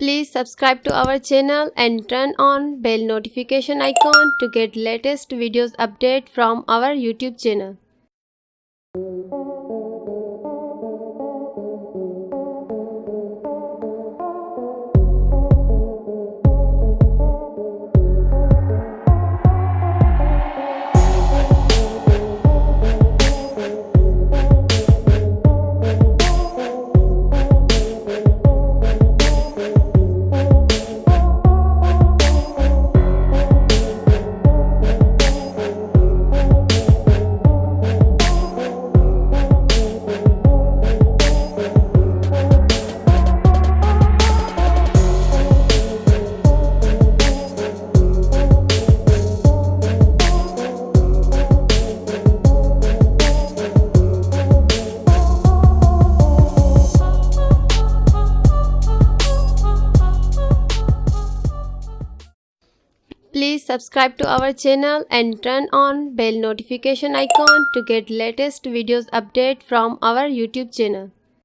Please subscribe to our channel and turn on bell notification icon to get latest videos update from our YouTube channel. Please subscribe to our channel and turn on bell notification icon to get latest videos update from our YouTube channel.